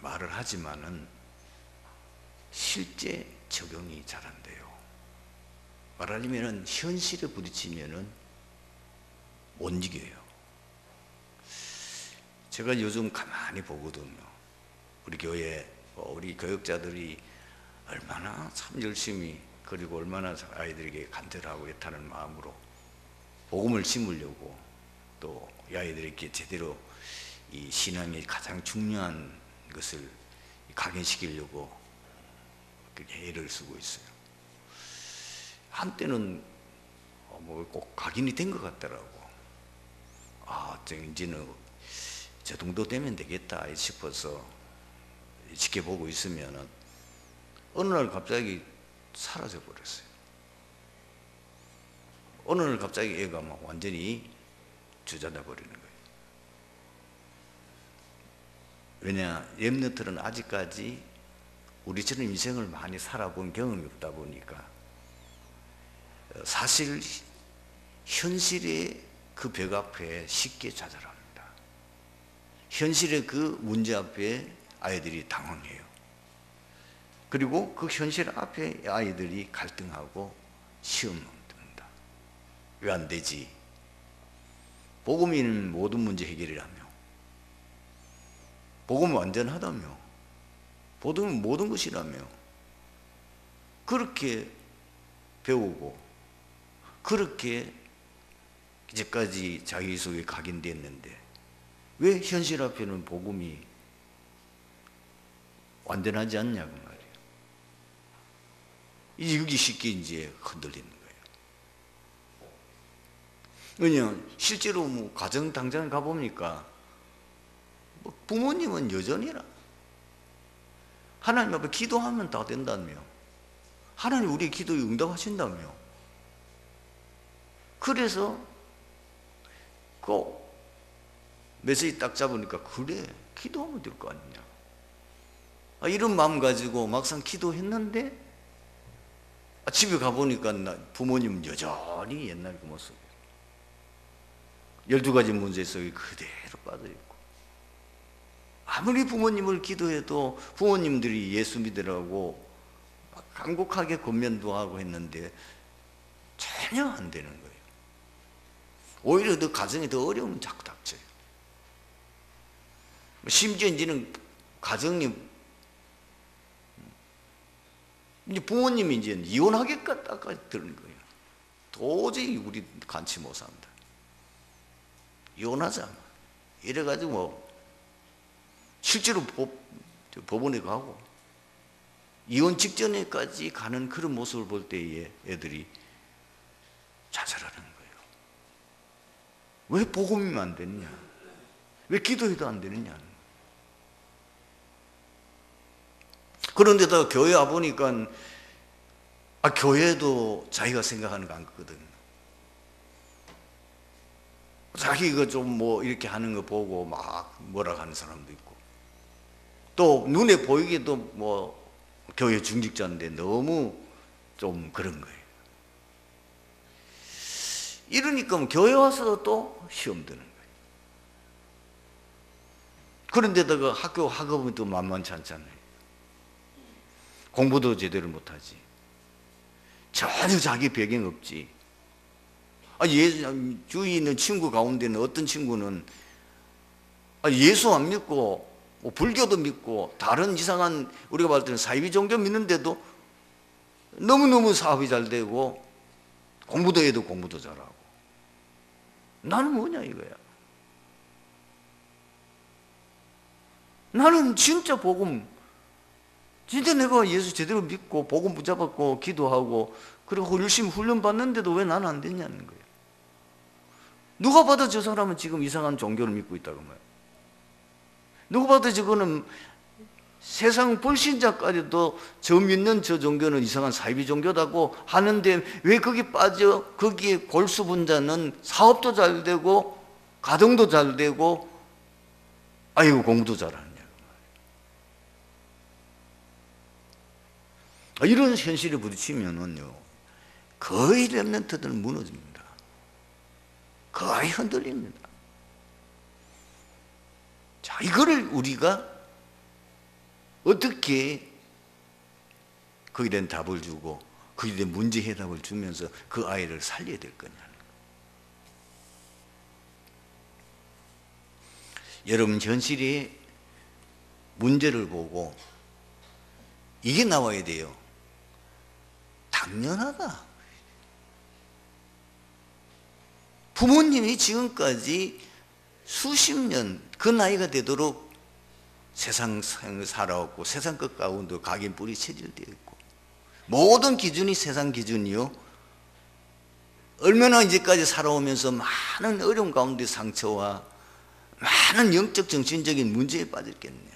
말을 하지만은 실제 적용이 잘 안 돼요. 말하자면은 현실에 부딪히면은 못 이겨요. 제가 요즘 가만히 보거든요. 우리 교회 우리 교육자들이 얼마나 참 열심히, 그리고 얼마나 아이들에게 간절하고 애타는 마음으로 복음을 심으려고, 또 이 아이들에게 제대로 이 신앙의 가장 중요한 것을 각인시키려고 그렇게 애를 쓰고 있어요. 한때는 뭐 꼭 각인이 된 것 같더라고. 이제는 저 정도 되면 되겠다 싶어서 지켜보고 있으면은 어느 날 갑자기 사라져 버렸어요. 어느 날 갑자기 애가 막 완전히 주저앉아 버리는 거예요. 왜냐, 렘넌트는 아직까지 우리처럼 인생을 많이 살아본 경험이 없다 보니까 사실 현실의 그 벽 앞에 쉽게 좌절합니다. 현실의 그 문제 앞에 아이들이 당황해요. 그리고 그 현실 앞에 아이들이 갈등하고 시험을 듭니다. 왜 안 되지? 복음이는 모든 문제 해결이라며, 복음은 완전하다며, 복음은 모든 것이라며, 그렇게 배우고 그렇게 이제까지 자기 속에 각인됐는데 왜 현실 앞에는 복음이 완전하지 않냐고 말이에요. 이제 여기 쉽게 이제 흔들리는 거예요. 왜냐하면 실제로 뭐 가정 당장 가보니까 뭐 부모님은 여전히나 하나님 앞에 기도하면 다 된다며, 하나님 우리 기도에 응답하신다며, 그래서 그 메시지 딱 잡으니까 그래 기도하면 될 거 아니냐, 이런 마음 가지고 막상 기도했는데 집에 가보니까 부모님은 여전히 옛날 그 모습, 12가지 문제 속에 그대로 빠져있고, 아무리 부모님을 기도해도 부모님들이 예수 믿으라고 간곡하게 권면도 하고 했는데 전혀 안 되는 거예요. 오히려 더 가정에 더 어려움은 자꾸 닥쳐요. 심지어 이제는 가정이 이제 부모님이 이제 이혼하겠다까지 들은 거예요. 도저히 우리 간치 못 산다, 이혼하자 이래가지고 뭐 실제로 법원에 가고 이혼 직전에까지 가는 그런 모습을 볼 때에 애들이 좌절하는 거예요. 왜 복음이면 안 되느냐, 왜 기도해도 안 되느냐. 그런데다가 교회 와보니까 교회도 자기가 생각하는 거 안 거거든요. 자기가 좀 뭐 이렇게 하는 거 보고 막 뭐라 하는 사람도 있고, 또 눈에 보이기도 뭐 교회 중직자인데 너무 좀 그런 거예요. 이러니까 뭐 교회 와서 또 시험 드는 거예요. 그런데다가 학교 학업은 또 만만치 않잖아요. 공부도 제대로 못하지, 전혀 자기 배경 없지. 주위에 있는 친구 가운데는 어떤 친구는 예수 안 믿고 뭐 불교도 믿고 다른 이상한 우리가 볼 때는 사이비 종교 믿는데도 너무너무 사업이 잘 되고 공부도 해도 공부도 잘하고, 나는 뭐냐 이거야. 나는 진짜 복음, 진짜 내가 예수 제대로 믿고 복음 붙잡았고 기도하고 그리고 열심히 훈련 받는데도 왜 나는 안 됐냐는 거예요. 누가 봐도 저 사람은 지금 이상한 종교를 믿고 있다고 말이에요. 누가 봐도 저거는 세상 불신자까지도 저 믿는 저 종교는 이상한 사이비 종교다고 하는데 왜 거기 빠져? 거기에 골수분자는 사업도 잘 되고 가정도 잘 되고 아이고 공부도 잘하느냐고 말이에요. 이런 현실에 부딪히면은요 거의 렘넌트들은 무너집니다. 거의 흔들립니다. 자, 이거를 우리가 어떻게 거기에 대한 답을 주고 거기에 대한 문제 해답을 주면서 그 아이를 살려야 될 거냐. 여러분, 현실의 문제를 보고 이게 나와야 돼요. 당연하다. 부모님이 지금까지 수십 년 그 나이가 되도록 세상 살아왔고 세상 것 가운데 각인 뿌리 체질되어 있고 모든 기준이 세상 기준이요. 얼마나 이제까지 살아오면서 많은 어려움 가운데 상처와 많은 영적 정신적인 문제에 빠졌겠냐.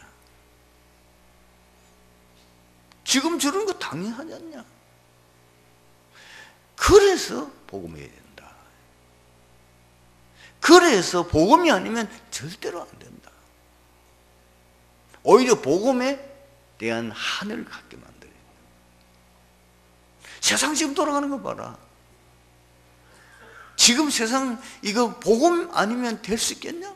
지금 저런 거 당연하지 않냐. 그래서 복음해야 된다. 그래서 복음이 아니면 절대로 안 된다. 오히려 복음에 대한 한을 갖게 만들어야 된다. 세상 지금 돌아가는 거 봐라. 지금 세상 이거 복음 아니면 될 수 있겠냐?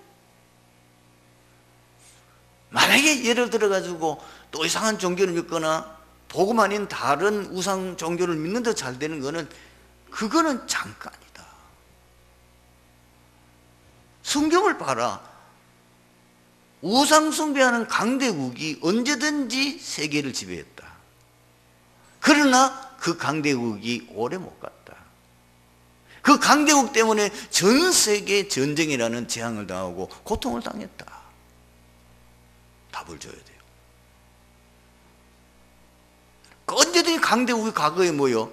만약에 예를 들어 가지고 또 이상한 종교를 믿거나 복음 아닌 다른 우상 종교를 믿는 데 잘 되는 거는 그거는 잠깐이다. 성경을 봐라. 우상 숭배하는 강대국이 언제든지 세계를 지배했다. 그러나 그 강대국이 오래 못 갔다. 그 강대국 때문에 전 세계 전쟁이라는 재앙을 당하고 고통을 당했다. 답을 줘야 돼요. 언제든지 강대국이 과거에 뭐요?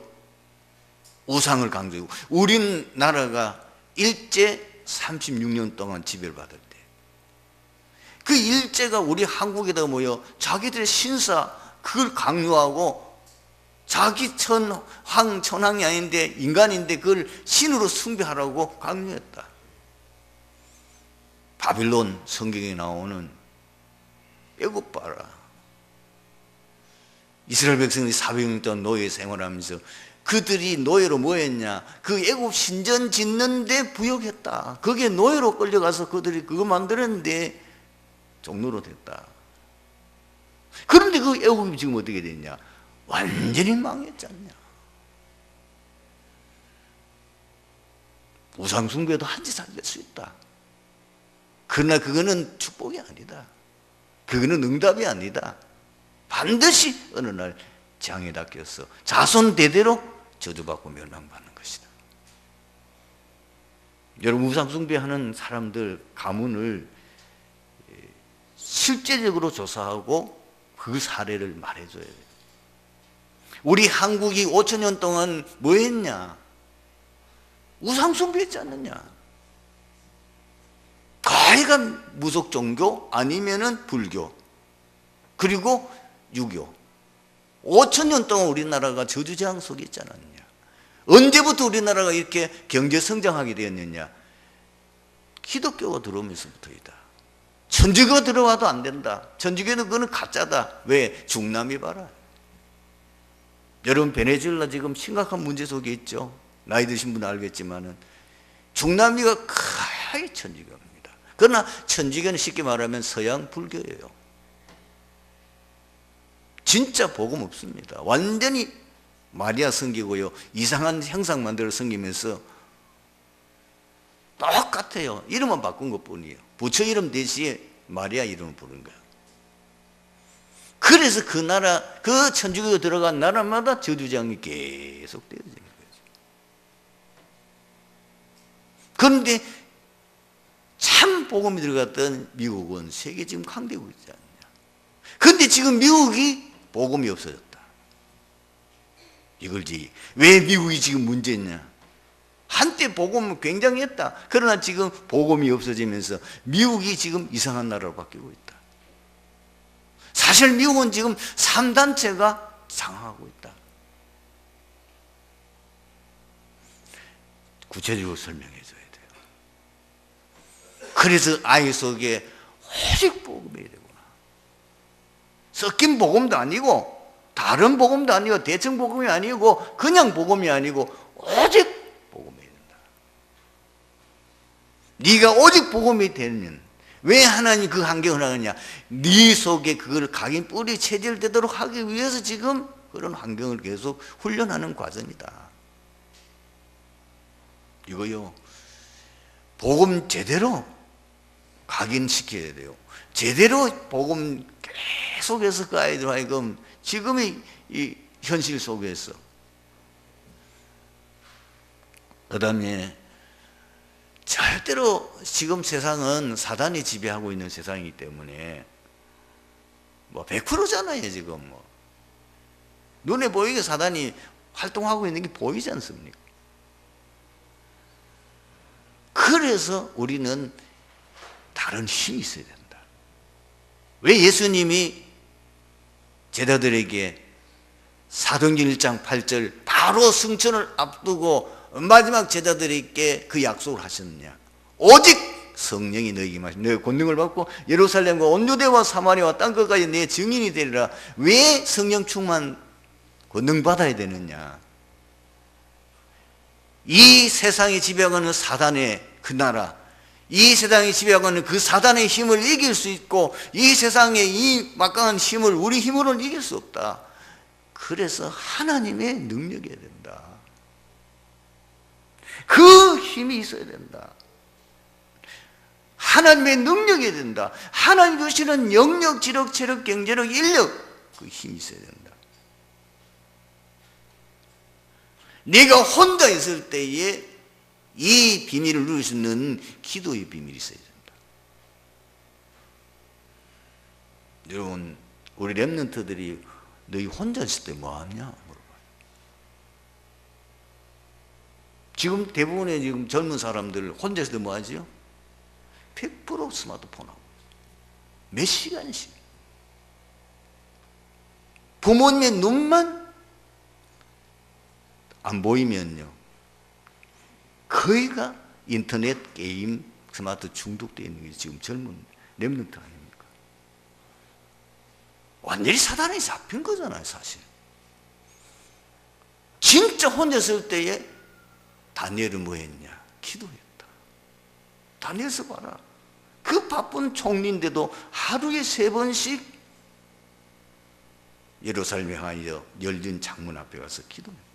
우상을 강조하고 우리나라가 일제 36년 동안 지배를 받을 때 그 일제가 우리 한국에다가 뭐요? 자기들의 신사 그걸 강요하고 자기 천황이 아닌데 인간인데 그걸 신으로 숭배하라고 강요했다. 바빌론 성경에 나오는 애굽 봐라. 이스라엘 백성이 400년 동안 노예 생활하면서 그들이 노예로 뭐 했냐? 그 애굽 신전 짓는데 부역했다. 거기에 노예로 끌려가서 그들이 그거 만들었는데 종로로 됐다. 그런데 그 애굽이 지금 어떻게 됐냐? 완전히 망했지 않냐? 우상숭배도 한지 살 수 있다. 그러나 그거는 축복이 아니다. 그거는 응답이 아니다. 반드시 어느 날 재앙에 닦여서 자손 대대로 저주받고 멸망받는 것이다. 여러분, 우상숭배하는 사람들 가문을 실제적으로 조사하고 그 사례를 말해줘야 돼요. 우리 한국이 5,000년 동안 뭐 했냐? 우상숭배했지 않느냐? 가해가 무속 종교 아니면은 불교 그리고 유교. 5,000년 동안 우리나라가 저주재앙 속에 있지 않았느냐? 언제부터 우리나라가 이렇게 경제 성장하게 되었느냐? 기독교가 들어오면서부터이다. 천주교가 들어와도 안 된다. 천주교는 그거는 가짜다. 왜? 중남이 봐라. 여러분, 베네수엘라 지금 심각한 문제 속에 있죠. 나이 드신 분은 알겠지만은 중남미가 크게 천주교입니다. 그러나 천주교는 쉽게 말하면 서양 불교예요. 진짜 복음 없습니다. 완전히 마리아 섬기고요. 이상한 형상 만들어 섬기면서 똑같아요. 이름만 바꾼 것뿐이에요. 부처 이름 대신에 마리아 이름을 부른 거예요. 그래서 그 나라, 그 천주교가 들어간 나라마다 저주장이 계속 되어지는 거죠. 그런데 참 복음이 들어갔던 미국은 세계 지금 강대국이지 않느냐. 그런데 지금 미국이 복음이 없어졌다. 이걸지. 왜 미국이 지금 문제냐? 한때 복음은 굉장했다. 그러나 지금 복음이 없어지면서 미국이 지금 이상한 나라로 바뀌고 있다. 사실 미국은 지금 3단체가 장악하고 있다. 구체적으로 설명해 줘야 돼요. 그래서 아이 속에 오직 복음이 되구나. 섞인 복음도 아니고 다른 복음도 아니고 대청 복음이 아니고 그냥 복음이 아니고 오직 복음이 된다. 네가 오직 복음이 되면 왜 하나님이 그 환경을 하느냐? 네 속에 그걸 각인 뿌리 체질되도록 하기 위해서 지금 그런 환경을 계속 훈련하는 과정이다. 이거요, 복음 제대로 각인시켜야 돼요. 제대로 복음 계속해서 그 아이들 하여금 지금의 이 현실 속에서. 그 다음에 절대로 지금 세상은 사단이 지배하고 있는 세상이기 때문에 뭐 100%잖아요. 지금 뭐 눈에 보이게 사단이 활동하고 있는 게 보이지 않습니까? 그래서 우리는 다른 힘이 있어야 된다. 왜 예수님이 제자들에게 사도행전 1장 8절 바로 승천을 앞두고 마지막 제자들에게 그 약속을 하셨느냐? 오직 성령이 너희에게 마시면 너희 권능을 받고 예루살렘과 온 유대와 사마리아와 땅 끝까지 내 증인이 되리라. 왜 성령 충만 권능 받아야 되느냐? 이 세상이 지배하는 사단의 그 나라, 이 세상이 지배하는 그 사단의 힘을 이길 수 있고 이 세상의 이 막강한 힘을 우리 힘으로는 이길 수 없다. 그래서 하나님의 능력이어야 된다. 그 힘이 있어야 된다. 하나님의 능력이어야 된다. 하나님 주시는 영력, 지력, 체력, 경제력, 인력, 그 힘이 있어야 된다. 내가 혼자 있을 때에 이 비밀을 누릴 수 있는 기도의 비밀이 있어야 된다. 여러분, 우리 렘넌트들이 너희 혼자 있을 때 뭐 하냐 물어봐요. 지금 대부분의 지금 젊은 사람들 혼자 있을 때 뭐 하지요? 100% 스마트폰 하고 몇 시간씩 부모님의 눈만 안 보이면요 거의가 인터넷, 게임, 스마트 중독되어 있는 게 지금 젊은 렘넌트 아닙니까? 완전히 사단에 잡힌 거잖아요, 사실. 진짜 혼자 있을 때에 다니엘은 뭐 했냐? 기도했다. 다니엘서 봐라. 그 바쁜 총리인데도 하루에 3번씩 예루살렘에 향하여 열린 창문 앞에 가서 기도했다.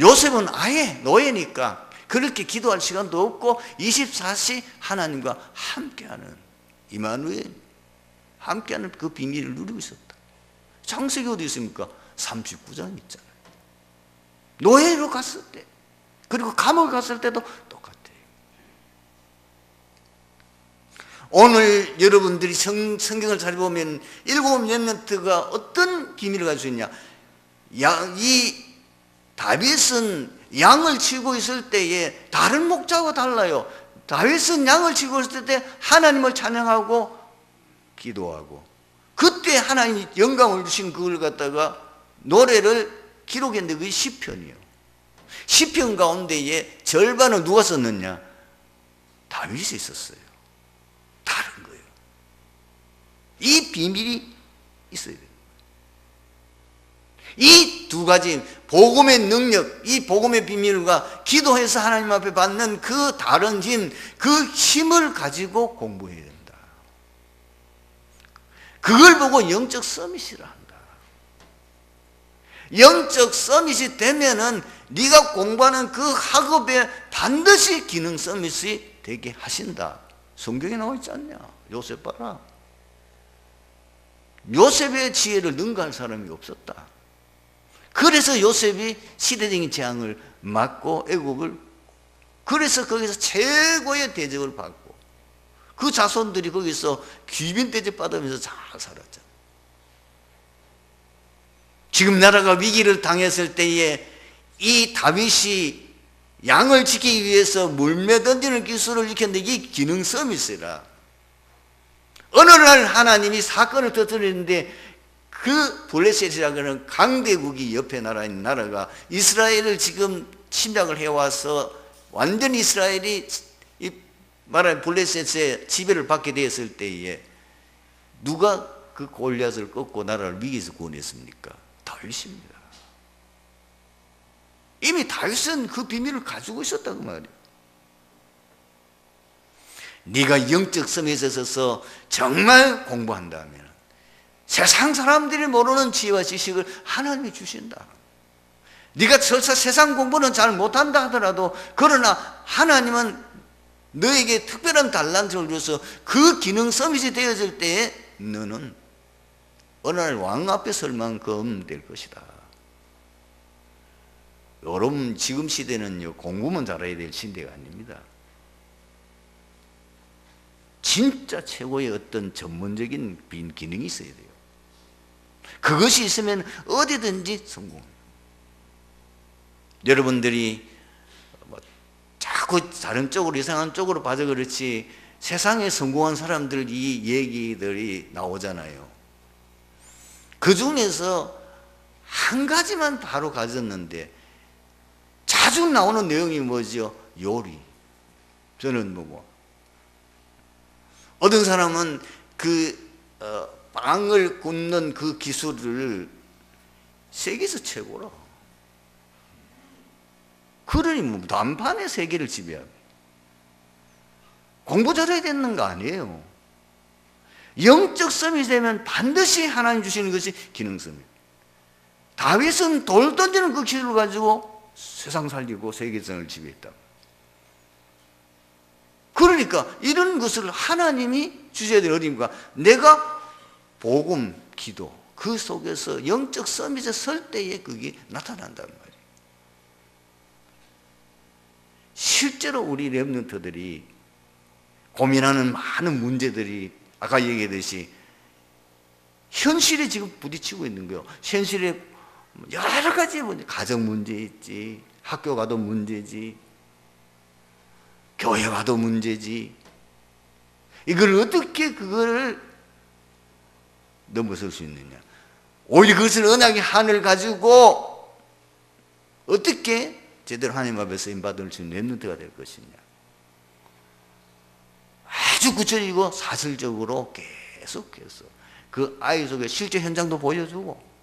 요셉은 아예 노예니까 그렇게 기도할 시간도 없고 24시 하나님과 함께하는 이마누엘, 함께하는 그 비밀을 누리고 있었다. 창세기 어디 있습니까? 39장 있잖아요. 노예로 갔을 때, 그리고 감옥에 갔을 때도 똑같아요. 오늘 여러분들이 성경을 잘 보면 7 렘넌트가 어떤 비밀을 가지고 있냐? 이 다윗은 양을 치고 있을 때에 다른 목자와 달라요. 다윗은 양을 치고 있을 때 하나님을 찬양하고 기도하고 그때 하나님이 영감을 주신 그걸 갖다가 노래를 기록했는데 그게 시편이에요. 시편 가운데에 절반을 누가 썼느냐? 다윗이 썼어요. 다른 거예요. 이 비밀이 있어야 돼요. 이 두 가지 복음의 능력, 이 복음의 비밀과 기도해서 하나님 앞에 받는 그 다른 힘, 그 힘을 가지고 공부해야 된다. 그걸 보고 영적 서밋이라 한다. 영적 서밋이 되면은 네가 공부하는 그 학업에 반드시 기능 서밋이 되게 하신다. 성경에 나와 있지 않냐? 요셉 봐라. 요셉의 지혜를 능가할 사람이 없었다. 그래서 요셉이 시대적인 재앙을 막고 애국을, 그래서 거기서 최고의 대접을 받고 그 자손들이 거기서 귀빈 대접 받으면서 잘 살았잖아요. 지금 나라가 위기를 당했을 때에 이 다윗이 양을 지키기 위해서 물매 던지는 기술을 익혔는데 이 기능 서밋이라. 어느 날 하나님이 사건을 터뜨리는데 그 블레셋이라고 하는 강대국이 옆에 나라인 나라가 이스라엘을 지금 침략을 해와서 완전히 이스라엘이 말하는 블레셋의 지배를 받게 되었을 때에 누가 그 골리앗을 꺾고 나라를 위기에서 구원했습니까? 다윗입니다. 이미 다윗은 그 비밀을 가지고 있었다고 말이에요. 네가 영적 섬에 있어서 정말 공부한다면 세상 사람들이 모르는 지혜와 지식을 하나님이 주신다. 네가 설사 세상 공부는 잘 못한다 하더라도 그러나 하나님은 너에게 특별한 달란트를 줘서 그 기능 서밋이 되어질 때에 너는 어느 날 왕 앞에 설 만큼 될 것이다. 여러분 지금 시대는요 공부만 잘해야 될 시대가 아닙니다. 진짜 최고의 어떤 전문적인 기능이 있어야 돼요. 그것이 있으면 어디든지 성공합니다. 여러분들이 자꾸 다른 쪽으로 이상한 쪽으로 봐서 그렇지 세상에 성공한 사람들 이 얘기들이 나오잖아요. 그 중에서 한 가지만 바로 가졌는데 자주 나오는 내용이 뭐죠? 요리. 저는 어떤 사람은 빵을 굽는 그 기술을 세계에서 최고라. 그러니 단판에 세계를 지배하고 공부 잘해야 되는 거 아니에요. 영적 섬이 되면 반드시 하나님 주시는 것이 기능섬이에요. 다윗은 돌 던지는 그 기술을 가지고 세상 살리고 세계성을 지배했다. 그러니까 이런 것을 하나님이 주셔야 되는 어디입니까? 내가 복음, 기도 그 속에서 영적 서밋에 설 때에 그게 나타난단 말이에요. 실제로 우리 렘넌트들이 고민하는 많은 문제들이 아까 얘기했듯이 현실에 지금 부딪히고 있는 거예요. 현실에 여러 가지 문제, 가정 문제 있지, 학교 가도 문제지, 교회 가도 문제지. 이걸 어떻게 그거를 넘어설 수 있느냐? 오히려 그것을 언약의 한을 가지고 어떻게 제대로 하나님 앞에 쓰임받을 수 있는 렘넌트가 될 것이냐. 아주 구체적이고 사실적으로 계속해서 그 아이 속에 실제 현장도 보여주고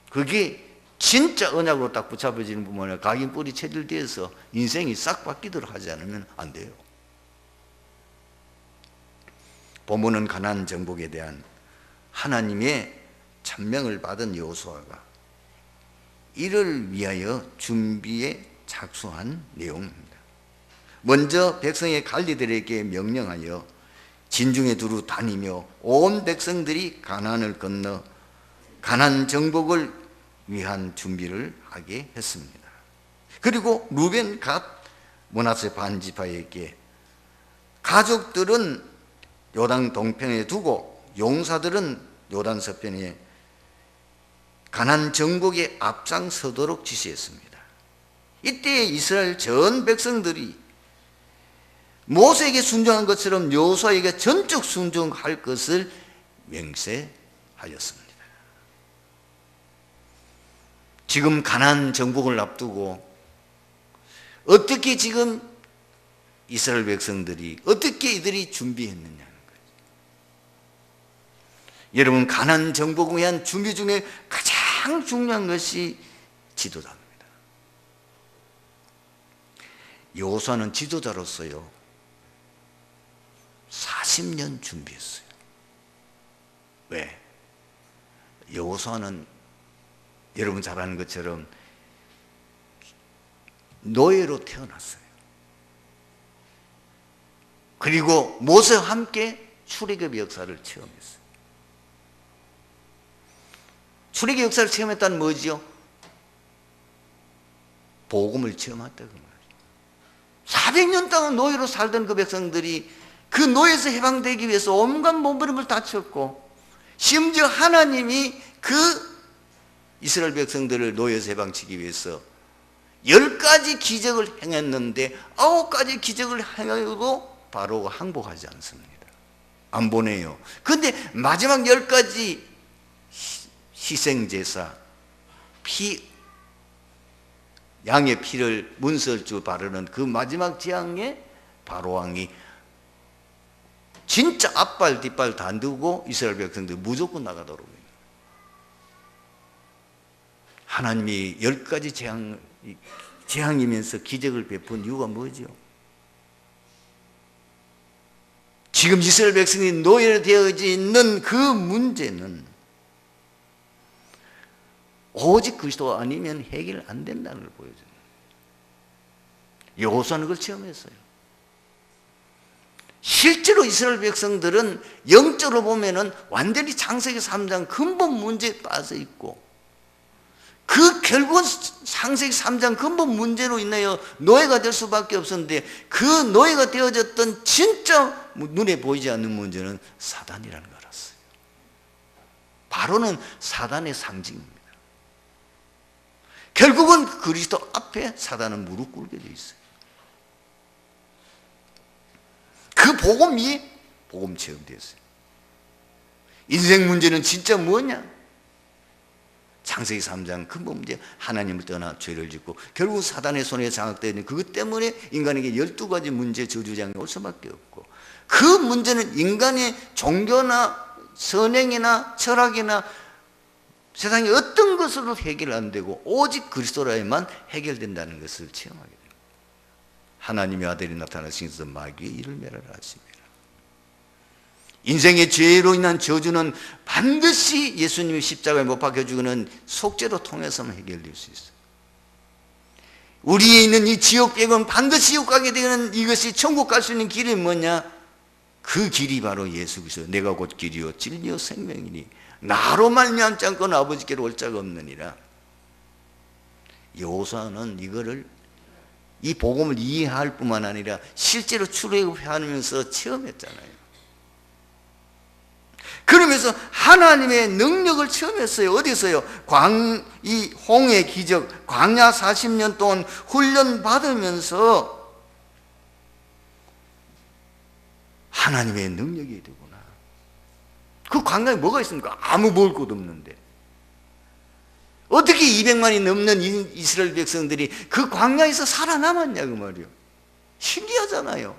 그게 진짜 언약으로 딱 붙잡혀지는 부분에 각인 뿌리 체질되어서 인생이 싹 바뀌도록 하지 않으면 안 돼요. 본문은 가나안 정복에 대한 하나님의 천명을 받은 여호수아가 이를 위하여 준비에 착수한 내용입니다. 먼저 백성의 관리들에게 명령하여 진중에 두루 다니며 온 백성들이 가나안을 건너 가나안 정복을 위한 준비를 하게 했습니다. 그리고 루벤, 갓, 므낫세 반지파에게 가족들은 요단 동편에 두고 용사들은 요단 서편에 가나안 정복에 앞장서도록 지시했습니다. 이때 이스라엘 전 백성들이 모세에게 순종한 것처럼 여호수아에게 전적 순종할 것을 맹세하였습니다. 지금 가나안 정복을 앞두고 어떻게 지금 이스라엘 백성들이 어떻게 이들이 준비했느냐는 거예요. 여러분 가나안 정복을 위한 준비 중에 가장 중요한 것이 지도자입니다. 여호수아는 지도자로서요 40년 준비했어요. 왜? 여호수아는 여러분 잘 아는 것처럼 노예로 태어났어요. 그리고 모세와 함께 출애굽의 역사를 체험했어요. 출애굽의 역사를 체험했다는 뭐지요? 복음을 체험했다 그 말이에요. 400년 동안 노예로 살던 그 백성들이 그 노예에서 해방되기 위해서 온갖 몸부림을 다쳤고 심지어 하나님이 그 이스라엘 백성들을 노예에서 해방시키기 위해서 10가지 기적을 행했는데 9가지 기적을 행해도 바로가 항복하지 않습니다. 안 보내요. 그런데 마지막 10가지 희생제사 양의 피를 문설주 바르는 그 마지막 재앙에 바로왕이 진짜 앞발 뒷발 다 안 두고 이스라엘 백성들 무조건 나가도록 해요. 하나님이 10가지 재앙이면서 기적을 베푼 이유가 뭐죠? 지금 이스라엘 백성이 노예되어 있는 그 문제는 오직 그리스도 아니면 해결 안 된다는 걸 보여줘요. 여호수아는 그걸 체험했어요. 실제로 이스라엘 백성들은 영적으로 보면은 완전히 창세기 3장 근본 문제에 빠져 있고, 그 결국은 창세기 3장 근본 문제로 인하여 노예가 될 수밖에 없었는데, 그 노예가 되어졌던 진짜 눈에 보이지 않는 문제는 사단이라는 걸 알았어요. 바로는 사단의 상징입니다. 결국은 그리스도 앞에 사단은 무릎 꿇게 되어 있어요. 그 복음이 복음 체험되었어요. 인생 문제는 진짜 뭐냐? 창세기 3장 근본 문제, 하나님을 떠나 죄를 짓고 결국 사단의 손에 장악되어 있는 그것 때문에 인간에게 12가지 문제 저주장이 올 수밖에 없고, 그 문제는 인간의 종교나 선행이나 철학이나 세상의 어떤 것으로 해결 안 되고 오직 그리스도라야만 해결된다는 것을 체험하게 됩니다. 하나님의 아들이 나타나셔서 마귀의 일을 멸하라 하십니다. 인생의 죄로 인한 저주는 반드시 예수님이 십자가에 못 박혀 죽는 속죄로 통해서만 해결될 수 있어요. 우리에 있는 이 지옥백은 반드시 지옥 가게 되는, 이것이 천국 갈 수 있는 길이 뭐냐? 그 길이 바로 예수 그리스도. 내가 곧 길이요 진리요 생명이니 나로 말미암지 않고는 아버지께로 올 자가 없느니라. 여호수아는 이거를, 이 복음을 이해할 뿐만 아니라 실제로 출애굽하면서 체험했잖아요. 그러면서 하나님의 능력을 체험했어요. 어디서요? 이 홍해 기적, 광야 40년 동안 훈련 받으면서 하나님의 능력이 되구나. 그 광야에 뭐가 있습니까? 아무 먹을 것 없는데 어떻게 200만이 넘는 이스라엘 백성들이 그 광야에서 살아남았냐 그 말이요. 신기하잖아요.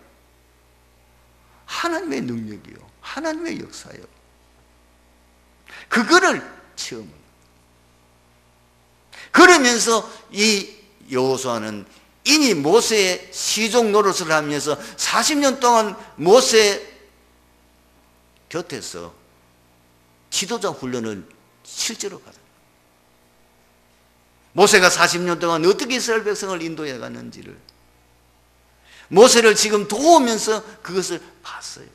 하나님의 능력이요, 하나님의 역사요. 그거를 체험을. 그러면서 이 여호수아는 이미 모세의 시종 노릇을 하면서 40년 동안 모세 곁에서 지도자 훈련을 실제로 받았어요. 모세가 40년 동안 어떻게 이스라엘 백성을 인도해 갔는지를 모세를 지금 도우면서 그것을 봤어요.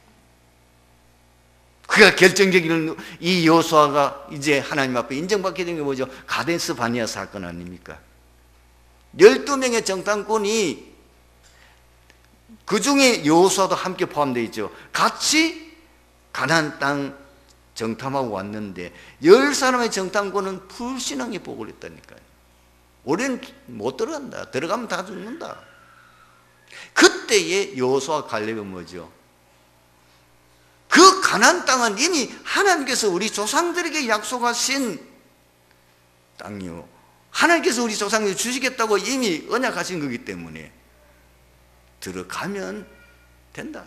그가 결정적인, 이 여호수아가 이제 하나님 앞에 인정받게 된 게 뭐죠? 가데스 바네아 사건 아닙니까? 12명의 정탐꾼이, 그 중에 여호수아도 함께 포함되어 있죠. 같이 가나안 땅 정탐하고 왔는데 10사람의 정탐꾼은 불신앙의 복을 했다니까요. 우리는 못 들어간다, 들어가면 다 죽는다. 그때의 여호수아 갈렙은 뭐죠? 그 가나안 땅은 이미 하나님께서 우리 조상들에게 약속하신 땅이요, 하나님께서 우리 조상들에게 주시겠다고 이미 언약하신 거기 때문에 들어가면 된다.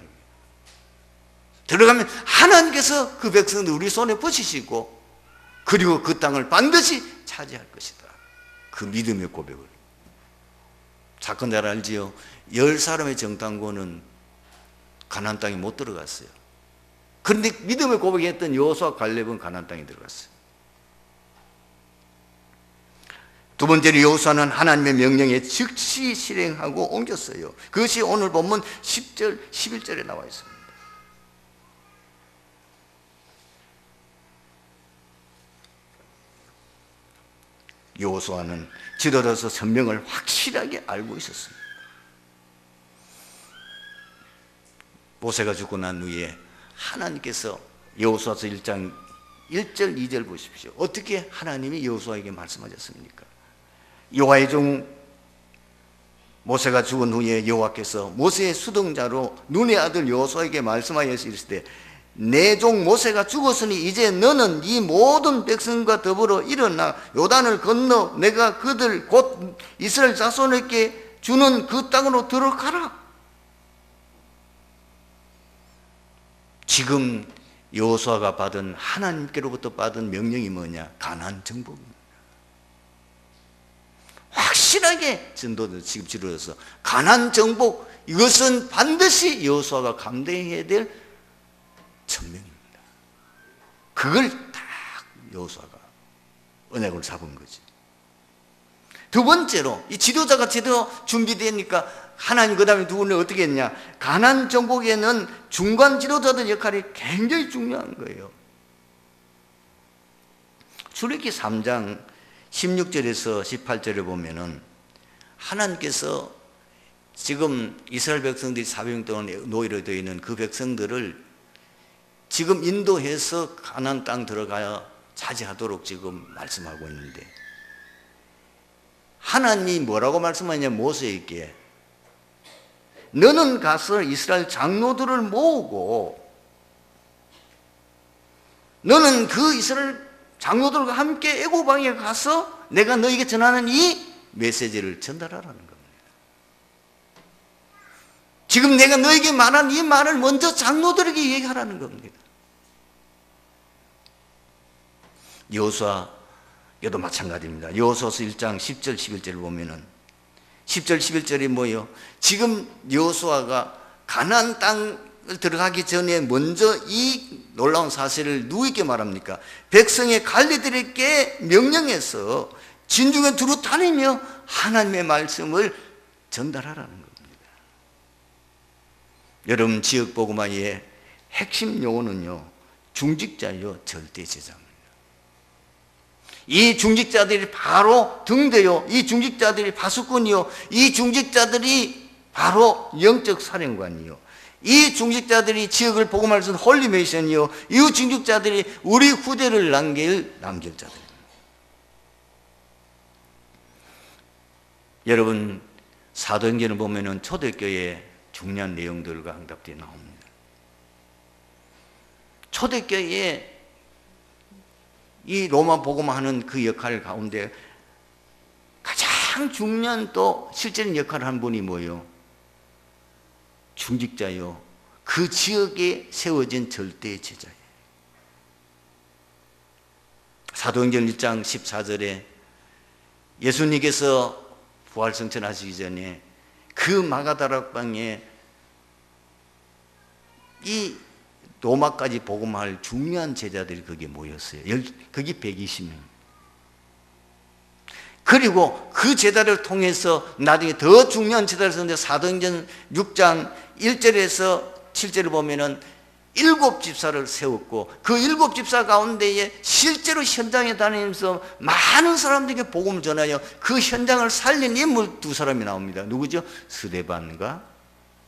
들어가면 하나님께서 그 백성들 우리 손에 붙이시고, 그리고 그 땅을 반드시 차지할 것이다. 그 믿음의 고백을. 사건 잘 알지요? 10사람의 정탐꾼은 가나안 땅에 못 들어갔어요. 그런데 믿음의 고백했던 여호수아 갈렙은 가나안 땅에 들어갔어요. 두 번째로 여호수아는 하나님의 명령에 즉시 실행하고 옮겼어요. 그것이 오늘 본문 10절, 11절에 나와 있습니다. 여호수아는 지도자로서 선명을 확실하게 알고 있었습니다. 모세가 죽고 난 후에 하나님께서 여호수아서 1장 1절 2절 보십시오. 어떻게 하나님이 여호수아에게 말씀하셨습니까? 여호와의 종 모세가 죽은 후에 여호와께서 모세의 수동자로 눈의 아들 여호수아에게 말씀하여 이르시되, 내 종 모세가 죽었으니 이제 너는 이 모든 백성과 더불어 일어나 요단을 건너 내가 그들 곧 이스라엘 자손에게 주는 그 땅으로 들어가라. 지금 여호수아가 받은, 하나님께로부터 받은 명령이 뭐냐? 가나안 정복입니다. 확실하게 전도도 지금 지루해서 가나안 정복, 이것은 반드시 여호수아가 감당해야 될 그걸 딱 여호수아가 언약을 잡은 거지. 두 번째로 이 지도자가 제대로 준비되니까 하나님 그다음에 두 분을 어떻게 했냐? 가나안 정복에는 중간 지도자들 역할이 굉장히 중요한 거예요. 출애굽기 3장 16절에서 18절에 보면은 하나님께서 지금 이스라엘 백성들이 400년 동안 노예로 되어 있는 그 백성들을 지금 인도해서 가나안 땅 들어가야 차지하도록 지금 말씀하고 있는데, 하나님이 뭐라고 말씀하냐? 모세에게 너는 가서 이스라엘 장로들을 모으고 너는 그 이스라엘 장로들과 함께 애굽 왕에 가서 내가 너에게 전하는 이 메시지를 전달하라는 겁니다. 지금 내가 너에게 말한 이 말을 먼저 장로들에게 얘기하라는 겁니다. 여호수아에도 마찬가지입니다. 여호수아서 1장 10절 11절을 보면은 10절 11절이 뭐예요? 지금 여호수아가 가나안 땅을 들어가기 전에 먼저 이 놀라운 사실을 누구에게 말합니까? 백성의 관리들에게 명령해서 진중에 두루 다니며 하나님의 말씀을 전달하라는 겁니다. 여러분, 지역 복음화의 핵심 용어는요, 중직자요, 절대 제자입니다. 이 중직자들이 바로 등대요, 이 중직자들이 파수꾼이요, 이 중직자들이 바로 영적 사령관이요, 이 중직자들이 지역을 복음할 수 있는 홀리메이션이요, 이 중직자들이 우리 후대를 남길 남결자들입니다. 여러분, 사도행전을 보면은 초대교회의 중요한 내용들과 응답들이 나옵니다. 초대교회에 이 로마 복음하는 그 역할 가운데 가장 중요한 또 실제적인 역할을 한 분이 뭐예요? 중직자요, 그 지역에 세워진 절대 제자예요. 사도행전 1장 14절에 예수님께서 부활승천하시기 전에 그 마가다락방에 이 로마까지 복음할 중요한 제자들이 거기에 모였어요. 거기 120명. 그리고 그 제자를 통해서 나중에 더 중요한 제자를 썼는데, 사도행전 6장 1절에서 7절을 보면은 7집사를 세웠고, 그 7집사 가운데에 실제로 현장에 다니면서 많은 사람들에게 복음을 전하여 그 현장을 살린 인물 두 사람이 나옵니다. 누구죠? 스데반과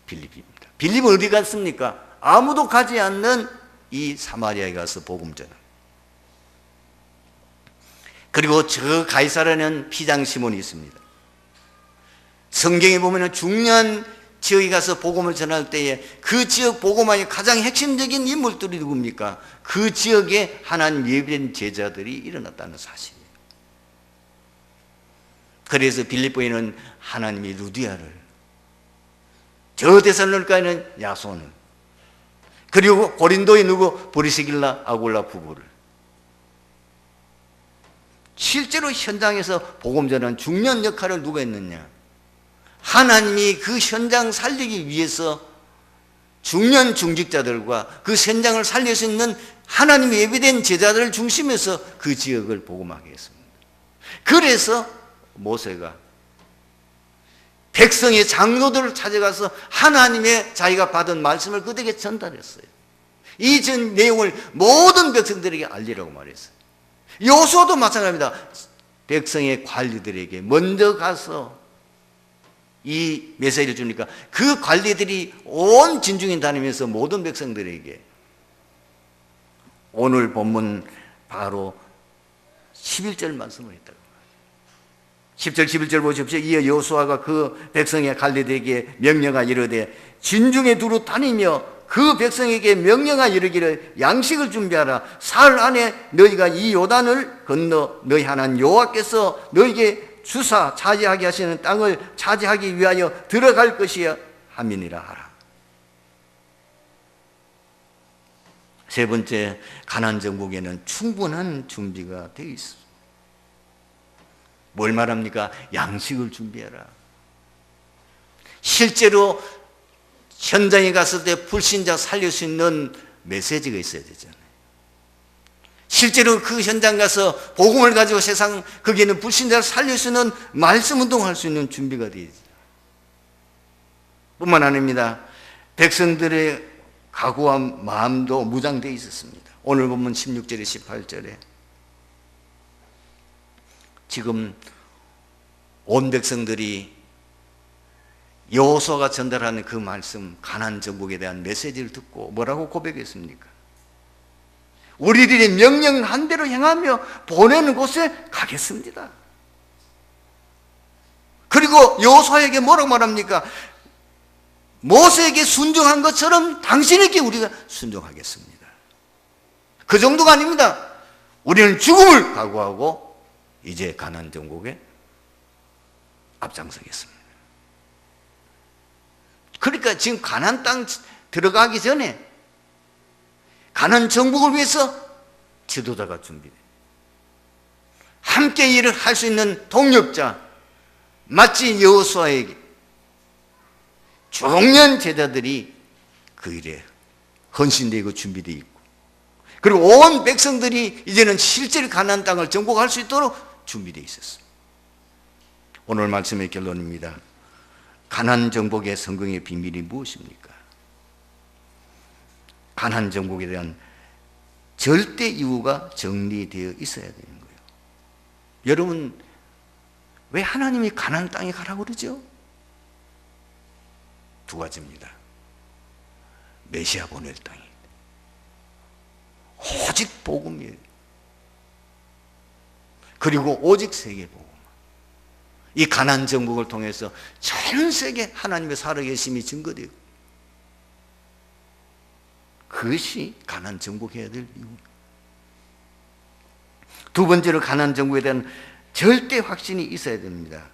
빌립입니다. 빌립은 어디 갔습니까? 아무도 가지 않는 이 사마리아에 가서 복음 전합니다. 그리고 저 가이사라는 피장 시몬이 있습니다. 성경에 보면 중요한 지역에 가서 복음을 전할 때에 그 지역 복음화의 가장 핵심적인 인물들이 누굽니까? 그 지역에 하나님 예비된 제자들이 일어났다는 사실이에요. 그래서 빌립보에는 하나님이 루디아를, 저 데살로니가에는 야손을, 그리고 고린도에 누구? 브리스길라 아굴라 부부를, 실제로 현장에서 복음 전하는 중요한 역할을 누가 했느냐? 하나님이 그 현장 살리기 위해서 중요한 중직자들과 그 현장을 살릴 수 있는 하나님의 예비된 제자들을 중심해서 그 지역을 복음하게 했습니다. 그래서 모세가 백성의 장로들을 찾아가서 하나님의 자기가 받은 말씀을 그들에게 전달했어요. 이 전 내용을 모든 백성들에게 알리라고 말했어요. 여호수아도 마찬가지입니다. 백성의 관리들에게 먼저 가서 이 메시지를 주니까 그 관리들이 온 진중에 다니면서 모든 백성들에게, 오늘 본문 바로 11절 말씀을 했다고. 10절 11절 보십시오. 이어 여호수아가 그 백성의 관리들에게 명령하 이르되 진중에 두루 다니며 그 백성에게 명령하 이르기를 양식을 준비하라. 사흘 안에 너희가 이 요단을 건너 너희 하나님 여호와께서 너희에게 주사 차지하게 하시는 땅을 차지하기 위하여 들어갈 것이야 함이니라 하라. 세 번째, 가나안 정복에는 충분한 준비가 되어 있습니다. 뭘 말합니까? 양식을 준비해라. 실제로 현장에 갔을 때 불신자 살릴 수 있는 메시지가 있어야 되잖아요. 실제로 그 현장 가서 복음을 가지고 세상 거기에는 불신자를 살릴 수 있는 말씀 운동할 수 있는 준비가 되어야지. 뿐만 아닙니다. 백성들의 각오와 마음도 무장되어 있었습니다. 오늘 보면 16절에 18절에 지금 온 백성들이 여호수아가 전달하는 그 말씀, 가나안 정복에 대한 메시지를 듣고 뭐라고 고백했습니까? 우리들이 명령한 대로 행하며 보내는 곳에 가겠습니다. 그리고 여호수아에게 뭐라고 말합니까? 모세에게 순종한 것처럼 당신에게 우리가 순종하겠습니다. 그 정도가 아닙니다. 우리는 죽음을 각오하고 이제 가나안 정복에 앞장서겠습니다. 그러니까 지금 가나안 땅 들어가기 전에 가나안 정복을 위해서 지도자가 준비돼. 함께 일을 할 수 있는 동력자, 마치 여호수아에게 중년 제자들이 그 일에 헌신되고 준비되어 있고, 그리고 온 백성들이 이제는 실제로 가나안 땅을 정복할 수 있도록 준비되어 있었습니다. 오늘 말씀의 결론입니다. 가나안 정복의 성공의 비밀이 무엇입니까? 가나안 정복에 대한 절대 이유가 정리되어 있어야 되는 거예요. 여러분, 왜 하나님이 가나안 땅에 가라고 그러죠? 두 가지입니다. 메시아 보낼 땅이 오직 복음이에요. 그리고 오직 세계 복음. 이 가나안 정복을 통해서 전 세계 하나님의 살아계심이 증거되고, 그것이 가나안 정복해야 될 이유입니다. 두 번째로 가나안 정복에 대한 절대 확신이 있어야 됩니다.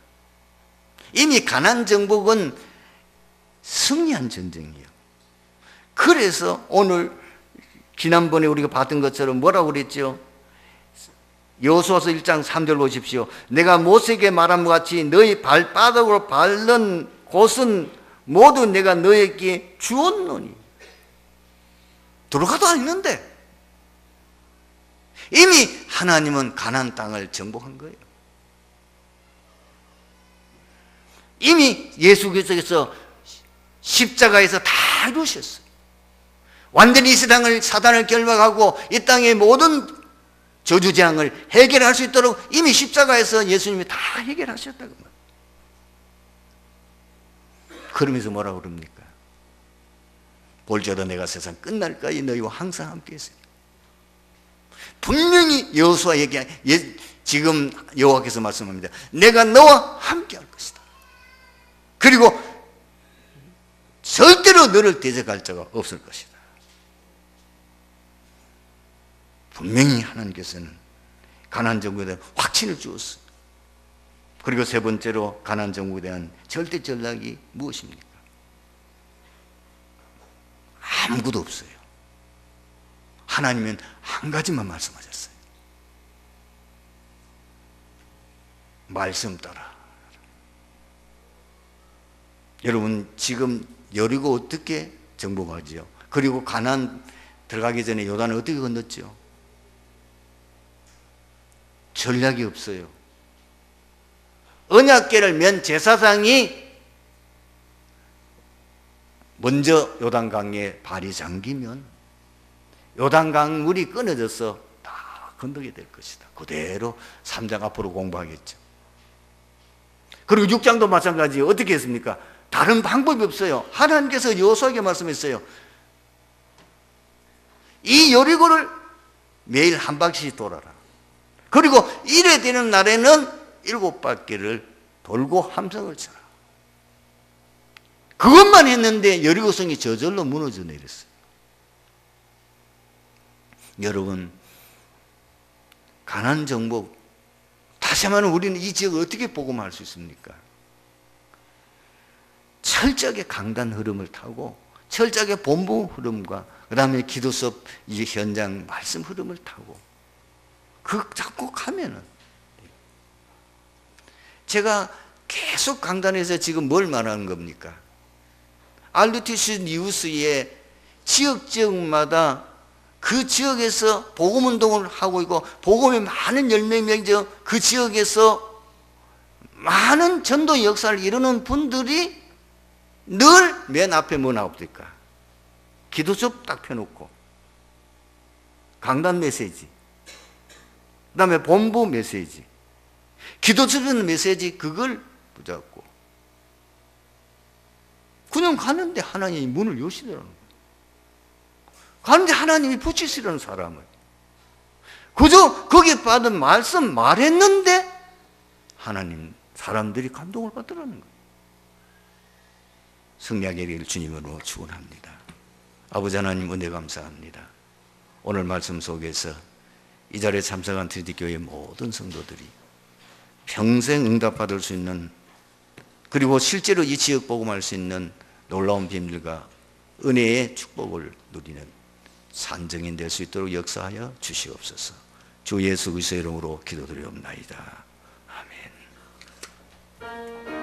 이미 가나안 정복은 승리한 전쟁이에요. 그래서 오늘 지난번에 우리가 봤던 것처럼 뭐라고 그랬죠? 여호수아서 1장 3절 보십시오. 내가 모세에게 말한 것 같이 너희 발바닥으로 밟는 곳은 모두 내가 너에게 주었노니. 들어가도 안 있는데 이미 하나님은 가나안 땅을 정복한 거예요. 이미 예수께서 십자가에서 다 이루셨어요. 완전히 이 세상을, 사단을 결박하고 이 땅의 모든 저주재앙을 해결할 수 있도록 이미 십자가에서 예수님이 다 해결하셨다고 말합니다. 그러면서 뭐라고 그럽니까? 볼지어다 내가 세상 끝날까지 너희와 항상 함께 있어요. 분명히 여호수아에게 지금 여호와께서 말씀합니다. 내가 너와 함께 할 것이다. 그리고 절대로 너를 대적할 자가 없을 것이다. 분명히 하나님께서는 가나안 정복에 대한 확신을 주었어요. 그리고 세 번째로 가나안 정복에 대한 절대 전략이 무엇입니까? 아무것도 없어요. 하나님은 한 가지만 말씀하셨어요. 말씀 따라. 여러분, 지금 여리고 어떻게 정복하지요? 그리고 가나안 들어가기 전에 요단을 어떻게 건넜죠? 전략이 없어요. 언약궤를 맨 제사장이 먼저 요단강에 발이 잠기면 요단강 물이 끊어져서 다 건너게 될 것이다. 그대로 3장 앞으로 공부하겠죠. 그리고 6장도 마찬가지예요. 어떻게 했습니까? 다른 방법이 없어요. 하나님께서 여호수아에게 말씀했어요. 이 여리고를 매일 한 바퀴씩 돌아라. 그리고 이래 되는 날에는 7바퀴를 돌고 함성을 쳐라. 그것만 했는데 여리고성이 저절로 무너져 내렸어요. 여러분, 가나안 정복, 다시 한번 우리는 이 지역을 어떻게 복음할 수 있습니까? 철저하게 강단 흐름을 타고, 철저하게 본부 흐름과 그 다음에 기도 수업 현장 말씀 흐름을 타고, 그 작곡하면은, 제가 계속 강단에서 지금 뭘 말하는 겁니까? RTC 뉴스에 지역마다 그 지역에서 복음운동을 하고 있고 복음의 많은 열매를 맺어 그 지역에서 많은 전도 역사를 이루는 분들이 늘 맨 앞에 뭐 나옵니까? 기도접 딱 펴놓고 강단 메시지, 그 다음에 본부 메시지, 기도접는 메시지, 그걸 붙잡고 그냥 가는데 하나님이 문을 여시더라는 거예요. 가는데 하나님이 붙이시라는 사람을. 그저 거기에 받은 말씀 말했는데 하나님 사람들이 감동을 받더라는 거예요. 승리하게 되기를 주님으로 축원합니다. 아버지 하나님 은혜 감사합니다. 오늘 말씀 속에서 이 자리에 참석한 TD교회 모든 성도들이 평생 응답받을 수 있는, 그리고 실제로 이 지역 복음할 수 있는 놀라운 비밀과 은혜의 축복을 누리는 산증인 될 수 있도록 역사하여 주시옵소서. 주 예수 그리스도의 이름으로 기도드리옵나이다. 아멘.